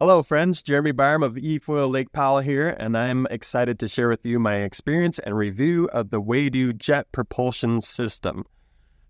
Hello friends, Jeremy Byram of eFoil Lake Powell here, and I'm excited to share with you my experience and review of the Waydoo JET propulsion system.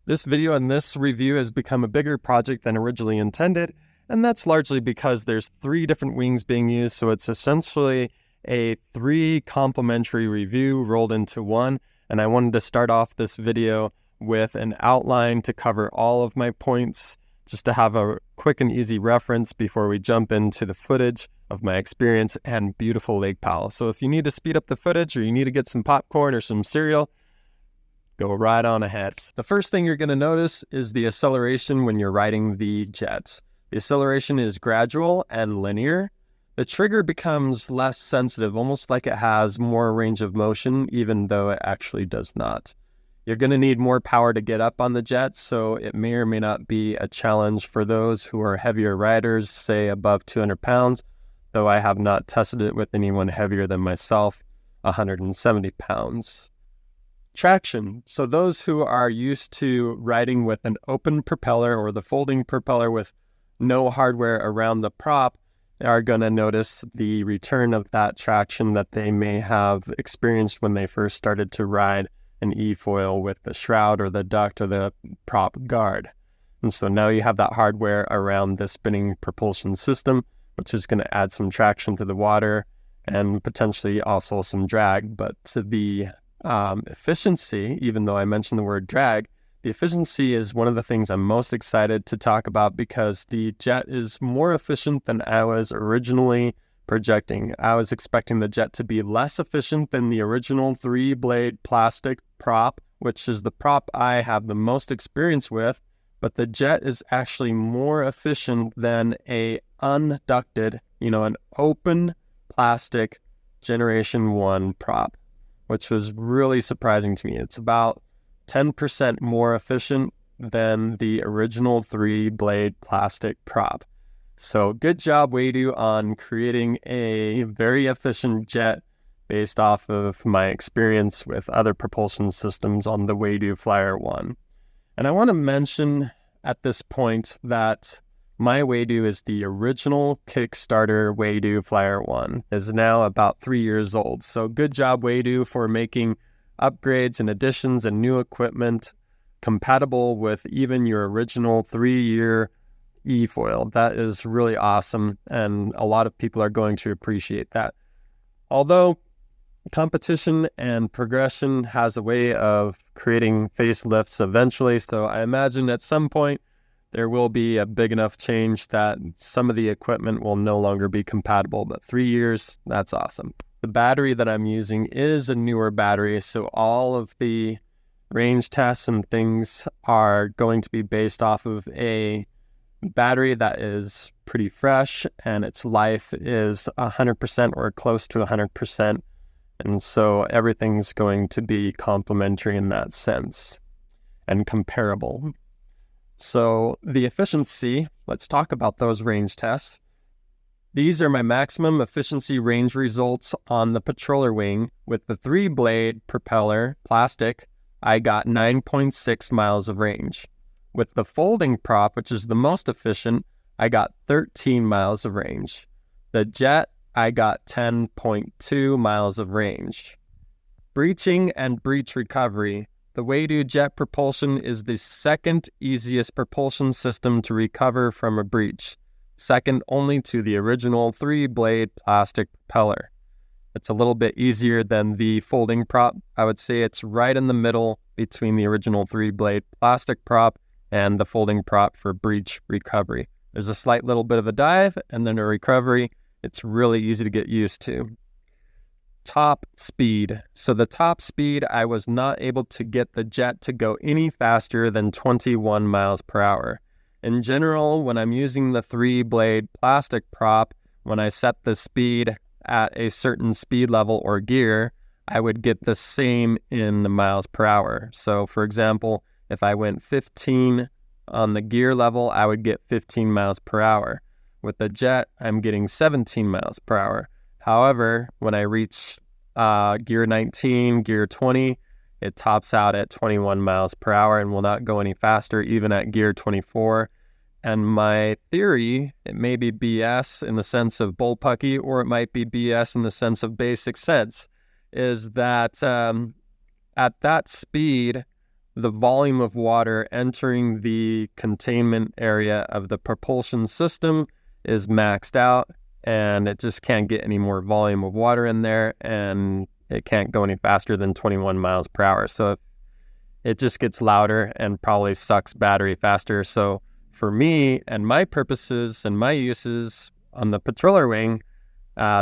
This video and this review has become a bigger project than originally intended, and that's largely because there's 3 different wings being used, so it's essentially a 3 complementary review rolled into one, and I wanted to start off this video with an outline to cover all of my points, just to have a quick and easy reference before we jump into the footage of my experience and beautiful Lake Powell. So if you need to speed up the footage or you need to get some popcorn or some cereal, go right on ahead. The first thing you're going to notice is the acceleration when you're riding the jet. The acceleration is gradual and linear. The trigger becomes less sensitive, almost like it has more range of motion, even though it actually does not. You're going to need more power to get up on the jet, so it may or may not be a challenge for those who are heavier riders, say above 200 pounds, though I have not tested it with anyone heavier than myself, 170 pounds. Traction. So those who are used to riding with an open propeller or the folding propeller with no hardware around the prop are going to notice the return of that traction that they may have experienced when they first started to ride an eFoil with the shroud or the duct or the prop guard. And so now you have that hardware around the spinning propulsion system, which is going to add some traction to the water and potentially also some drag. But to the efficiency, even though I mentioned the word drag, the efficiency is one of the things I'm most excited to talk about because the jet is more efficient than I was originally projecting. I was expecting the jet to be less efficient than the original 3-blade plastic prop, which is the prop I have the most experience with, but the jet is actually more efficient than a unducted, an open plastic Generation 1 prop, which was really surprising to me. It's about 10% more efficient than the original 3-blade plastic prop. So good job, Waydoo, on creating a very efficient jet based off of my experience with other propulsion systems on the Waydoo Flyer One. And I want to mention at this point that my Waydoo is the original Kickstarter Waydoo Flyer One. It is now about 3 years old. So good job, Waydoo, for making upgrades and additions and new equipment compatible with even your original 3-year eFoil. That is really awesome, and a lot of people are going to appreciate that. Although competition and progression has a way of creating facelifts eventually, so I imagine at some point there will be a big enough change that some of the equipment will no longer be compatible, but 3 years, that's awesome. The battery that I'm using is a newer battery, so all of the range tests and things are going to be based off of a battery that is pretty fresh, and its life is 100% or close to 100%, and so everything's going to be complementary in that sense and comparable. So the efficiency, let's talk about those range tests. These are my maximum efficiency range results on the patroller wing. With the 3-blade propeller plastic, I got 9.6 miles of range. With the folding prop, which is the most efficient, I got 13 miles of range. The jet, I got 10.2 miles of range. Breaching and breach recovery. The Waydoo JET propulsion is the second easiest propulsion system to recover from a breach, second only to the original 3-blade plastic propeller. It's a little bit easier than the folding prop. I would say it's right in the middle between the original 3-blade plastic prop and the folding prop for breach recovery. There's a slight little bit of a dive and then a recovery. It's really easy to get used to. Top speed. So the top speed, I was not able to get the jet to go any faster than 21 miles per hour. In general, when I'm using the 3-blade plastic prop, when I set the speed at a certain speed level or gear, I would get the same in the miles per hour. So for example, if I went 15 on the gear level, I would get 15 miles per hour. With the jet, I'm getting 17 miles per hour. However, when I reach gear 19, gear 20, it tops out at 21 miles per hour and will not go any faster even at gear 24. And my theory, it may be BS in the sense of bullpucky, or it might be BS in the sense of basic sense, is that at that speed, the volume of water entering the containment area of the propulsion system is maxed out, and it just can't get any more volume of water in there, and it can't go any faster than 21 miles per hour. So it just gets louder and probably sucks battery faster. So for me and my purposes and my uses on the patroller wing,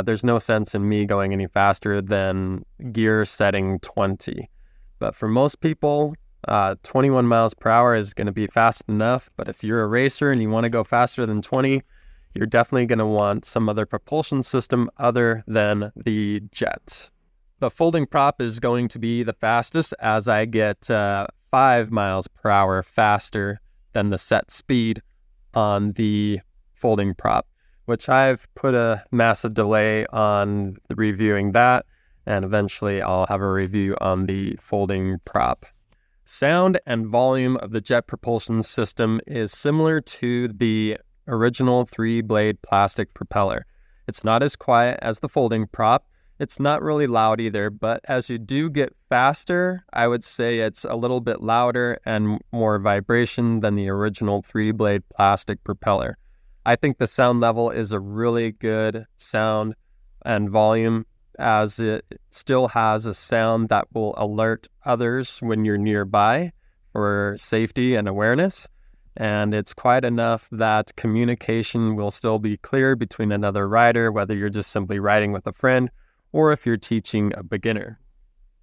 there's no sense in me going any faster than gear setting 20. But for most people, 21 miles per hour is going to be fast enough. But if you're a racer and you want to go faster than 20, you're definitely going to want some other propulsion system other than the jet. The folding prop is going to be the fastest, as I get 5 miles per hour faster than the set speed on the folding prop, which I've put a massive delay on reviewing that, and eventually I'll have a review on the folding prop. Sound and volume of the jet propulsion system is similar to the original 3-blade plastic propeller. It's not as quiet as the folding prop. It's not really loud either, but as you do get faster, I would say it's a little bit louder and more vibration than the original 3-blade plastic propeller. I think the sound level is a really good sound and volume, as it still has a sound that will alert others when you're nearby for safety and awareness. And it's quiet enough that communication will still be clear between another rider, whether you're just simply riding with a friend or if you're teaching a beginner.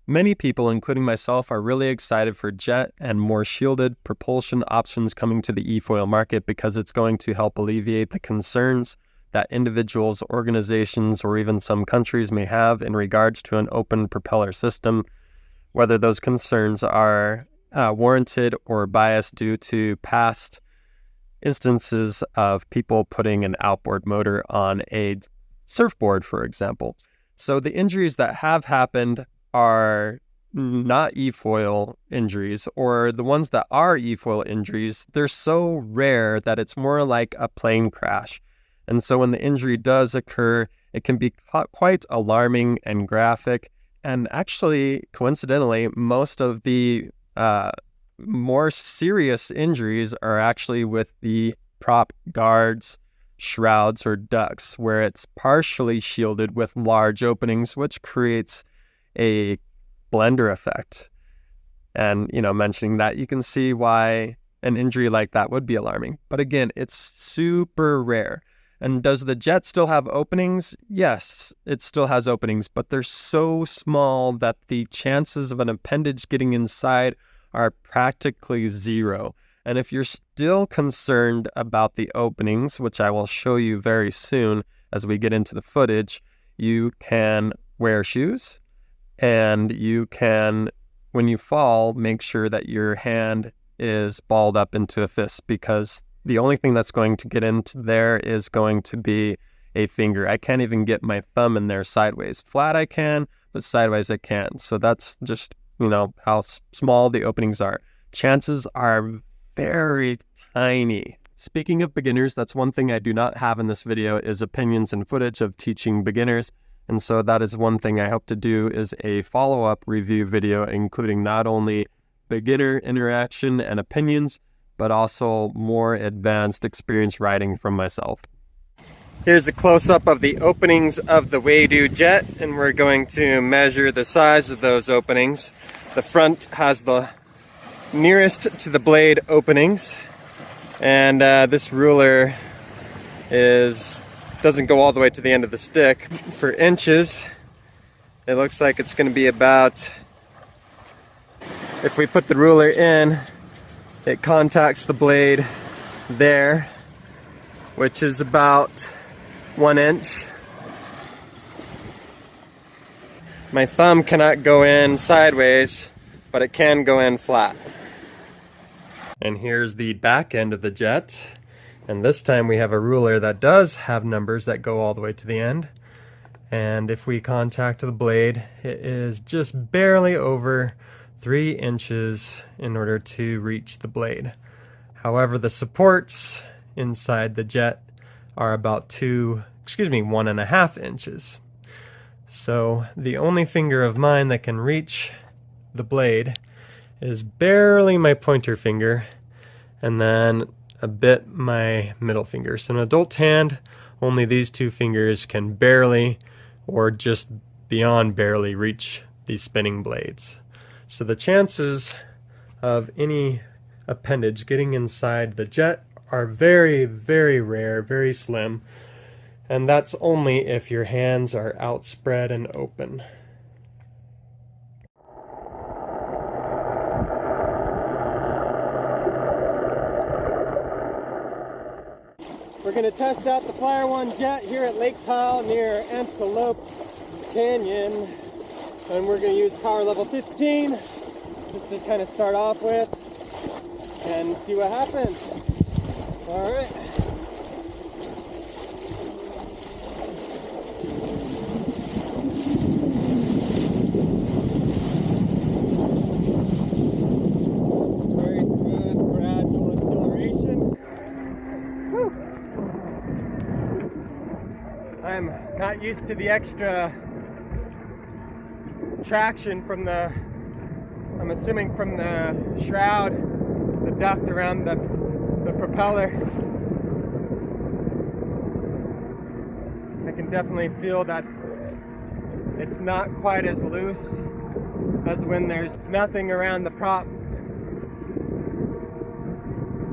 Many people, including myself, are really excited for jet and more shielded propulsion options coming to the eFoil market, because it's going to help alleviate the concerns that individuals, organizations, or even some countries may have in regards to an open propeller system, whether those concerns are warranted or biased due to past instances of people putting an outboard motor on a surfboard, for example. So the injuries that have happened are not eFoil injuries, or the ones that are eFoil injuries, they're so rare that it's more like a plane crash. And so when the injury does occur, it can be quite alarming and graphic. And actually, coincidentally, most of the more serious injuries are actually with the prop guards, shrouds, or ducts, where it's partially shielded with large openings, which creates a blender effect. And, mentioning that, you can see why an injury like that would be alarming. But again, it's super rare. And does the jet still have openings? Yes, it still has openings, but they're so small that the chances of an appendage getting inside are practically zero. And if you're still concerned about the openings, which I will show you very soon as we get into the footage, you can wear shoes, and you can, when you fall, make sure that your hand is balled up into a fist, because the only thing that's going to get into there is going to be a finger. I can't even get my thumb in there sideways. Flat I can, but sideways I can't. So that's just, how small the openings are. Chances are very tiny. Speaking of beginners, that's one thing I do not have in this video, is opinions and footage of teaching beginners. And so that is one thing I hope to do, is a follow-up review video, including not only beginner interaction and opinions, but also more advanced experience riding from myself. Here's a close-up of the openings of the Waydoo JET, and we're going to measure the size of those openings. The front has the nearest to the blade openings, and this ruler doesn't go all the way to the end of the stick. For inches, it looks like it's going to be about, if we put the ruler in, it contacts the blade there, which is about 1 inch. My thumb cannot go in sideways, but it can go in flat. And here's the back end of the jet. And this time we have a ruler that does have numbers that go all the way to the end. And if we contact the blade, it is just barely over 3 inches in order to reach the blade. However, the supports inside the jet are about 1.5 inches. So the only finger of mine that can reach the blade is barely my pointer finger, and then a bit my middle finger. So an adult hand, only these two fingers can barely, or just beyond barely, reach these spinning blades. So the chances of any appendage getting inside the jet are very, very rare, very slim. And that's only if your hands are outspread and open. We're going to test out the Flyer One jet here at Lake Powell near Antelope Canyon. And we're going to use power level 15 just to kind of start off with and see what happens. All right. Very smooth, gradual acceleration. Whew. I'm not used to the extra traction from the, I'm assuming from the shroud, the duct around the propeller. I can definitely feel that it's not quite as loose as when there's nothing around the prop.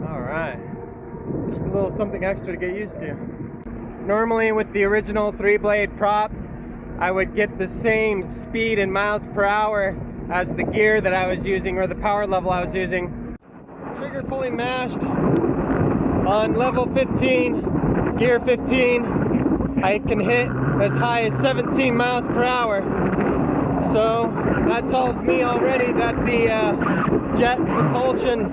Alright, just a little something extra to get used to. Normally with the original 3-blade prop, I would get the same speed in miles per hour as the gear that I was using, or the power level I was using. Trigger fully mashed on level 15, gear 15, I can hit as high as 17 miles per hour. So that tells me already that the jet propulsion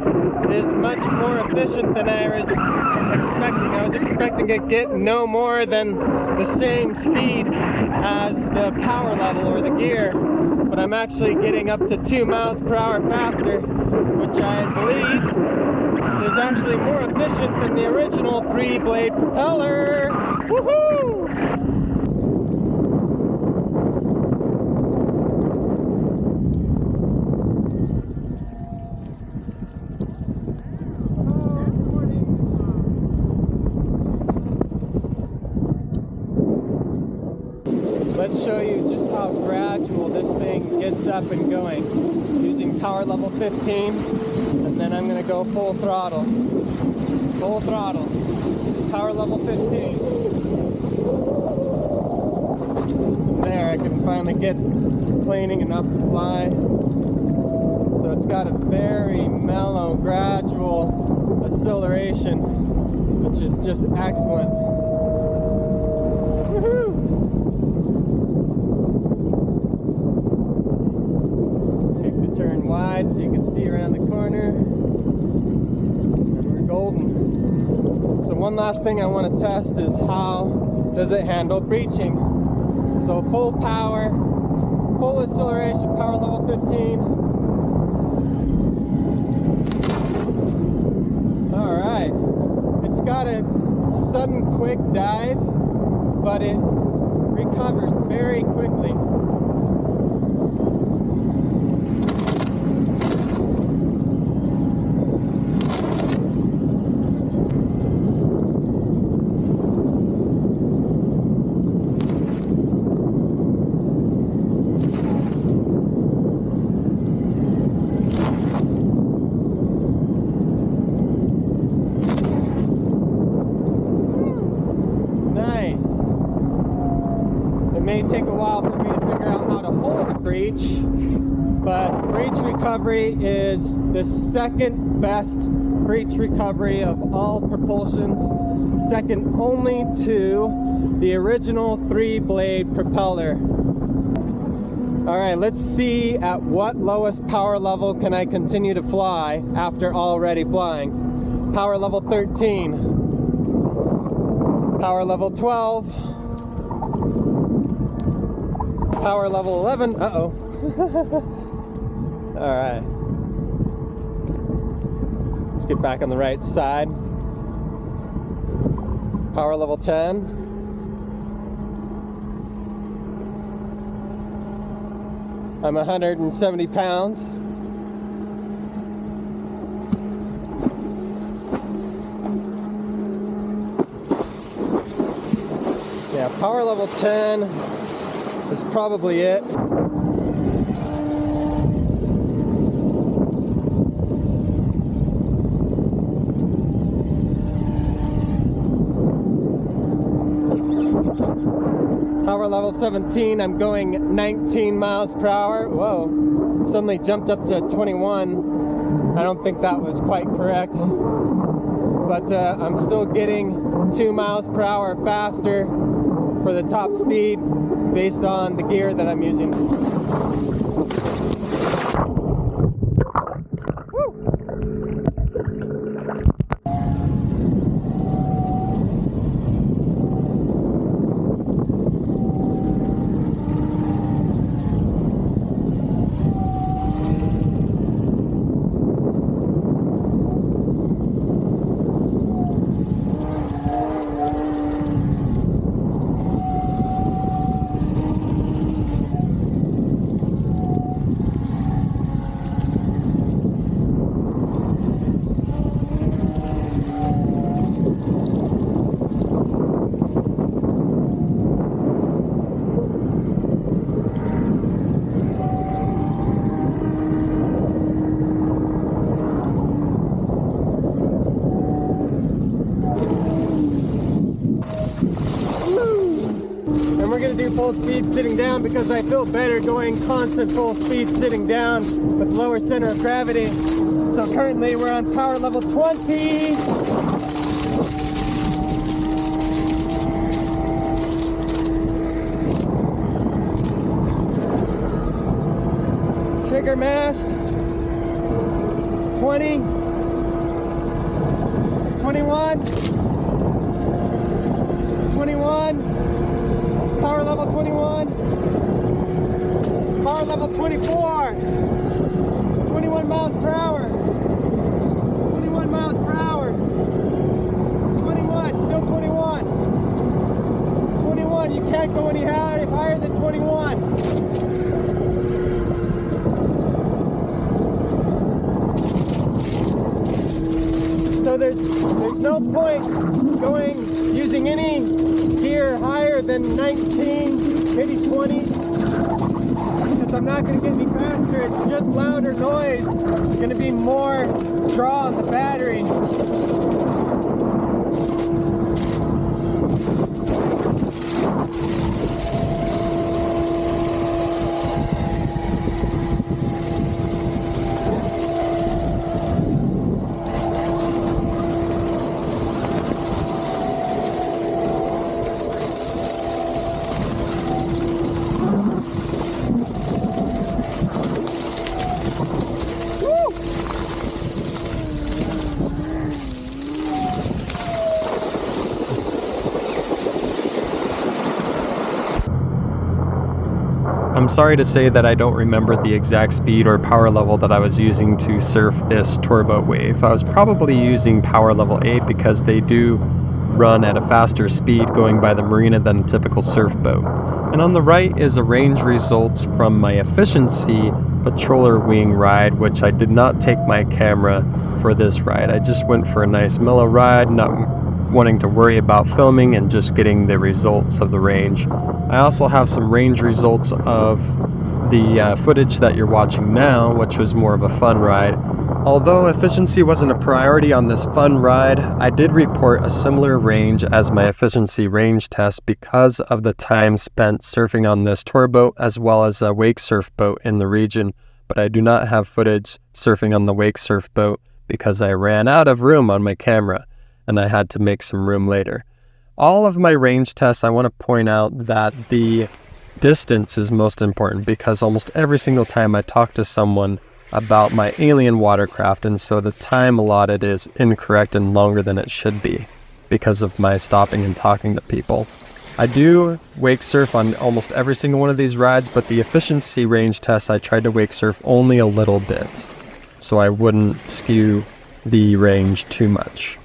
is much more efficient than I was expecting. I was expecting to get no more than the same speed as the power level or the gear, but I'm actually getting up to 2 miles per hour faster, which I believe is actually more efficient than the original 3-blade propeller. Woohoo! Let's show you just how gradual this thing gets up and going. Using power level 15, and then I'm going to go full throttle. Full throttle. Power level 15. And there, I can finally get planing enough to fly. So it's got a very mellow, gradual acceleration, which is just excellent. Woohoo! Turn wide so you can see around the corner, and we're golden. So one last thing I want to test is how does it handle breaching. So full power, full acceleration, power level 15. Alright, it's got a sudden quick dive, but it recovers very quickly. It may take a while for me to figure out how to hold a breach, but breach recovery is the second best breach recovery of all propulsions, second only to the original 3-blade propeller. Alright, let's see at what lowest power level can I continue to fly after already flying. Power level 13, power level 12, power level 11, uh-oh. Alright. Let's get back on the right side. Power level 10. I'm 170 pounds. Yeah, power level 10 is probably it. Power level 17, I'm going 19 miles per hour. Whoa, suddenly jumped up to 21. I don't think that was quite correct. But I'm still getting 2 miles per hour faster for the top speed based on the gear that I'm using. We're going to do full speed sitting down because I feel better going constant full speed sitting down with lower center of gravity. So currently we're on power level 20. Trigger mashed. 20. 21. 21. Power level 21, power level 24, 21 miles per hour, 21 miles per hour, 21, still 21, 21, you can't go any higher than 21. So there's no point using any gear higher than 19, maybe 20, because I'm not going to get any faster. It's just louder noise. It's going to be more draw on the battery. I'm sorry to say that I don't remember the exact speed or power level that I was using to surf this tourboat wave. I was probably using power level 8 because they do run at a faster speed going by the marina than a typical surf boat. And on the right is a range results from my efficiency patroller wing ride, which I did not take my camera for this ride. I just went for a nice mellow ride, not wanting to worry about filming and just getting the results of the range. I also have some range results of the footage that you're watching now, which was more of a fun ride. Although efficiency wasn't a priority on this fun ride, I did report a similar range as my efficiency range test because of the time spent surfing on this tour boat as well as a wake surf boat in the region. But I do not have footage surfing on the wake surf boat because I ran out of room on my camera and I had to make some room later. All of my range tests, I want to point out that the distance is most important because almost every single time I talk to someone about my alien watercraft, and so the time allotted is incorrect and longer than it should be because of my stopping and talking to people. I do wake surf on almost every single one of these rides, but the efficiency range test I tried to wake surf only a little bit so I wouldn't skew the range too much.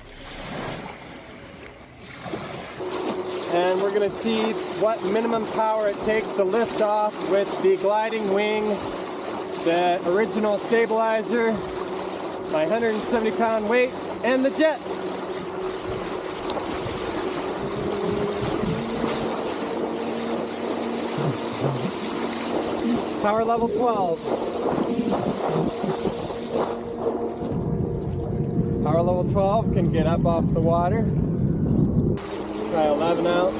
going to see what minimum power it takes to lift off with the gliding wing, the original stabilizer, my 170-pound weight, and the jet. Power level 12. Power level 12 can get up off the water. Try 11 out.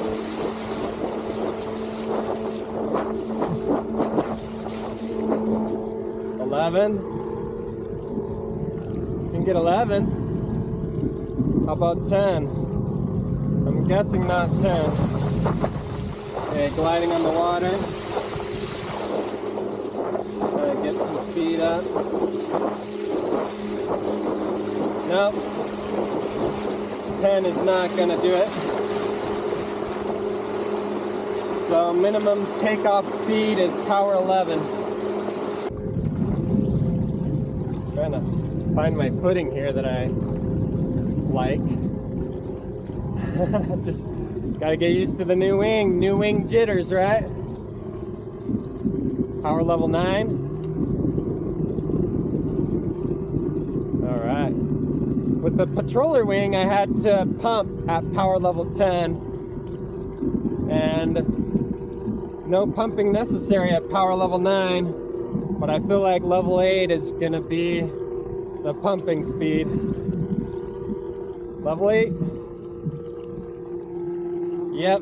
Can get 11. How about 10? I'm guessing not 10. Okay, gliding on the water. Try to get some speed up. Nope. 10 is not going to do it. So minimum takeoff speed is power 11. Trying to find my footing here that I like. Just gotta get used to the new wing jitters, right? Power level 9. All right. With the patroller wing, I had to pump at power level 10, and no pumping necessary at power level 9. But I feel like level 8 is gonna be the pumping speed. Level 8. Yep.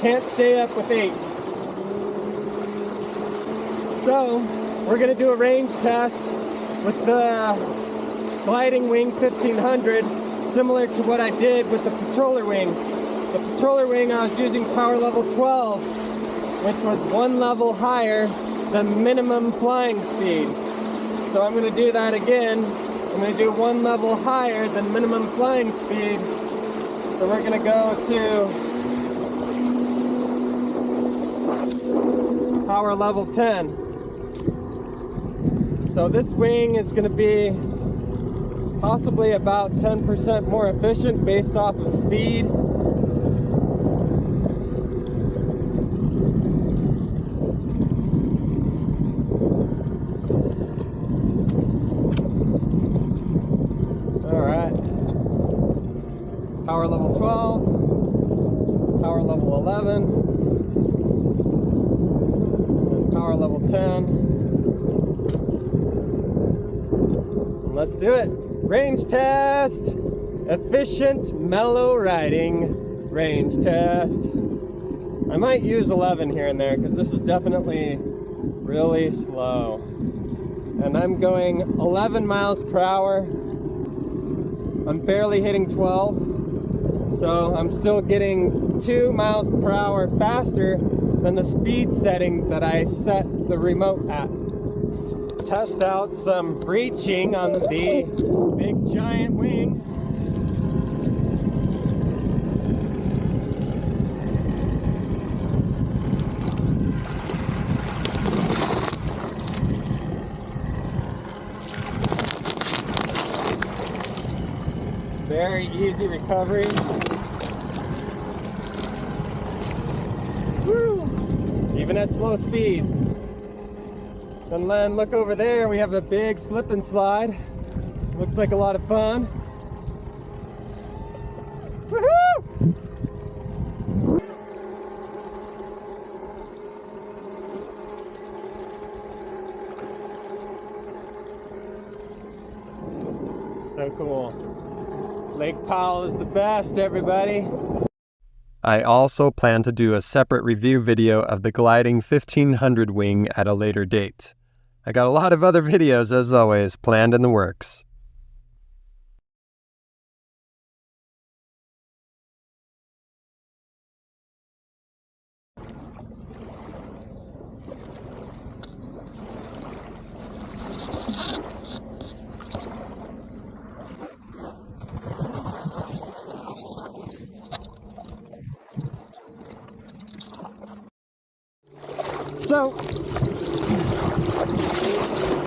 Can't stay up with 8. So, we're gonna do a range test with the gliding wing 1500, similar to what I did with the patroller wing. The patroller wing, I was using power level 12, which was 1 level higher than minimum flying speed. So I'm going to do that again. I'm going to do 1 level higher than minimum flying speed. So we're going to go to power level 10. So this wing is going to be possibly about 10% more efficient based off of speed. Power level 12, power level 11, and power level 10. And let's do it. Range test. Efficient, mellow riding. Range test. I might use 11 here and there because this was definitely really slow. And I'm going 11 miles per hour. I'm barely hitting 12. So I'm still getting 2 miles per hour faster than the speed setting that I set the remote at. Test out some breaching on the big giant wing. Very easy recovery. Woo! Even at slow speed. And then look over there, we have a big slip and slide. Looks like a lot of fun. Woohoo! So cool. Lake Powell is the best, everybody. I also plan to do a separate review video of the gliding 1500 wing at a later date. I got a lot of other videos, as always, planned in the works. So,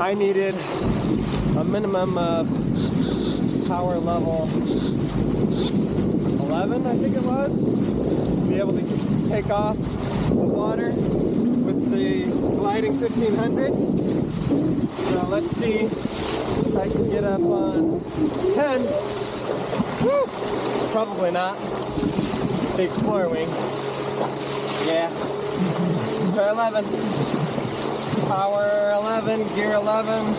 I needed a minimum of power level 11. 11, I think it was, to be able to take off the water with the gliding 1500. So let's see if I can get up on 10. Woo! Probably not. The Explorer wing. Yeah. Try 11. Power 11, gear 11.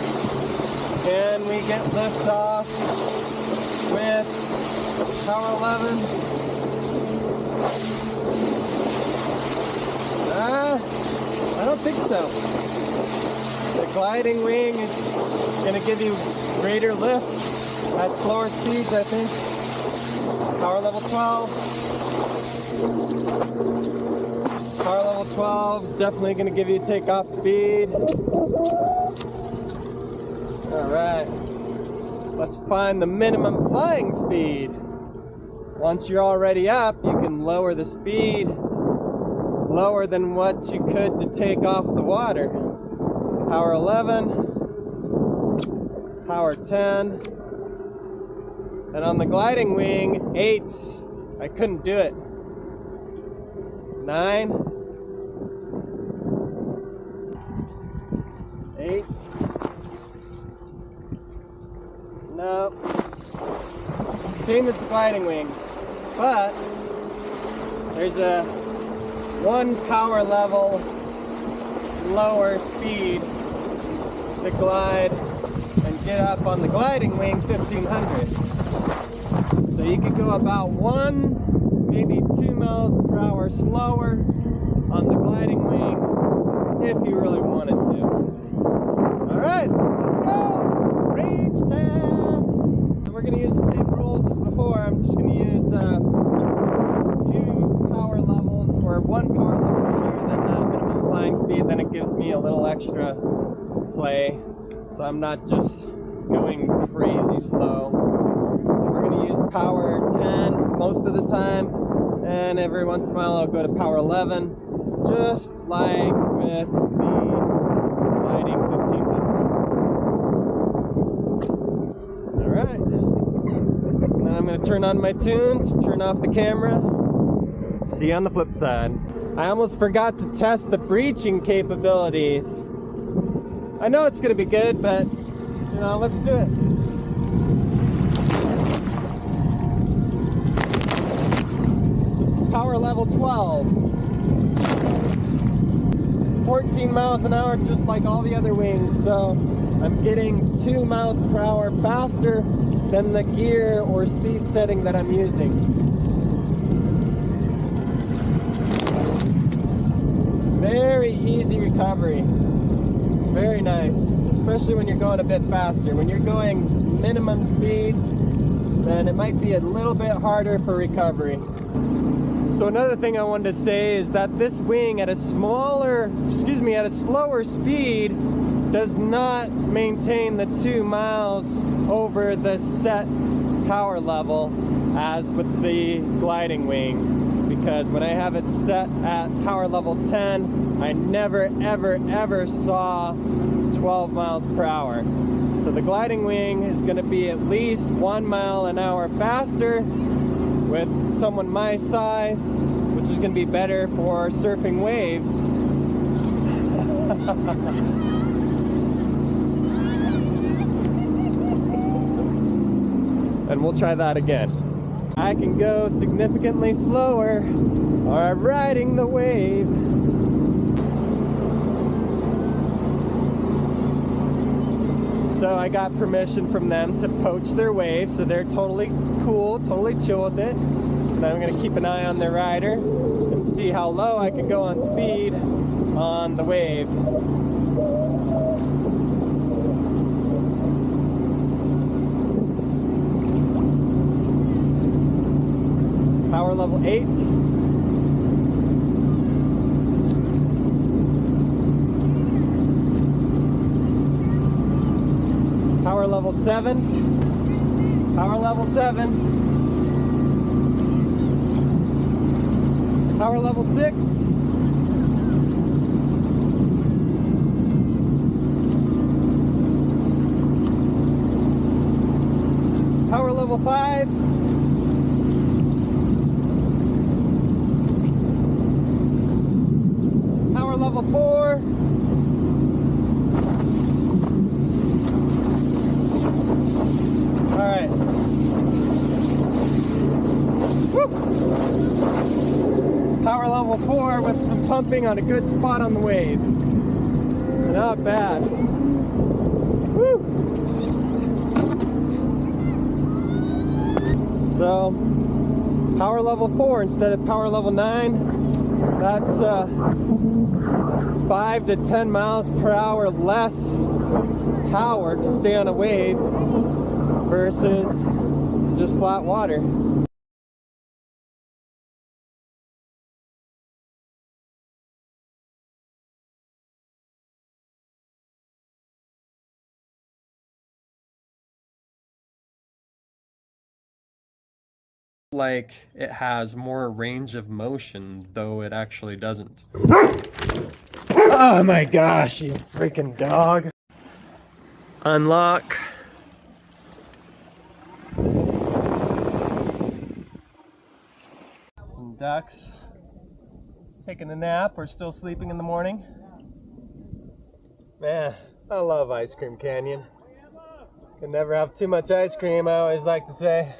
Can we get lift off with power 11? I don't think so. The gliding wing is going to give you greater lift at slower speeds, I think. Power level 12. Power level 12 is definitely going to give you takeoff speed. Alright. Let's find the minimum flying speed. Once you're already up, you can lower the speed lower than what you could to take off the water. Power 11, power 10, and on the gliding wing, 8. I couldn't do it. 9, 8. No. Same as the gliding wing, but there's a 1 power level lower speed to glide and get up on the gliding wing 1500. So you could go about 1, maybe 2 miles per hour slower on the gliding wing if you really wanted to. Alright, let's go! Range test! So we're going to use the same rules as before. I'm just going to use 2 power levels, or 1 power level higher than minimum flying speed. Then it gives me a little extra play, so I'm not just going crazy slow. So we're going to use power 10 most of the time, and every once in a while I'll go to power 11, just like with the gliding 1500. Alright, then I'm going to turn on my tunes, turn off the camera. See you on the flip side. I almost forgot to test the breaching capabilities. I know it's going to be good, but, you know, let's do it. This is power level 12. 14 miles an hour, just like all the other wings, so I'm getting 2 miles per hour faster than the gear or speed setting that I'm using. Very easy recovery. Very nice, especially when you're going a bit faster. When you're going minimum speeds, then it might be a little bit harder for recovery. So another thing I wanted to say is that this wing at a slower speed does not maintain the 2 miles over the set power level as with the gliding wing. Because when I have it set at power level 10, I never ever saw 12 miles per hour. So the gliding wing is going to be at least 1 mile an hour faster with someone my size, which is going to be better for surfing waves. And we'll try that again. I can go significantly slower or riding the wave. So I got permission from them to poach their wave, so they're totally cool, totally chill with it. And I'm going to keep an eye on their rider and see how low I can go on speed on the wave. Power level 8. Power level 7. Power level 7. Power level 6. Power level 5. 4. All right. Woo. Power level 4 with some pumping on a good spot on the wave. Not bad. Woo. So, power level 4 instead of power level 9. That's 5 to 10 miles per hour less power to stay on a wave versus just flat water. Like it has more range of motion, though it actually doesn't. Oh my gosh, you freaking dog. Unlock. Some ducks taking a nap or still sleeping in the morning. Man, I love Ice Cream Canyon. Can never have too much ice cream, I always like to say.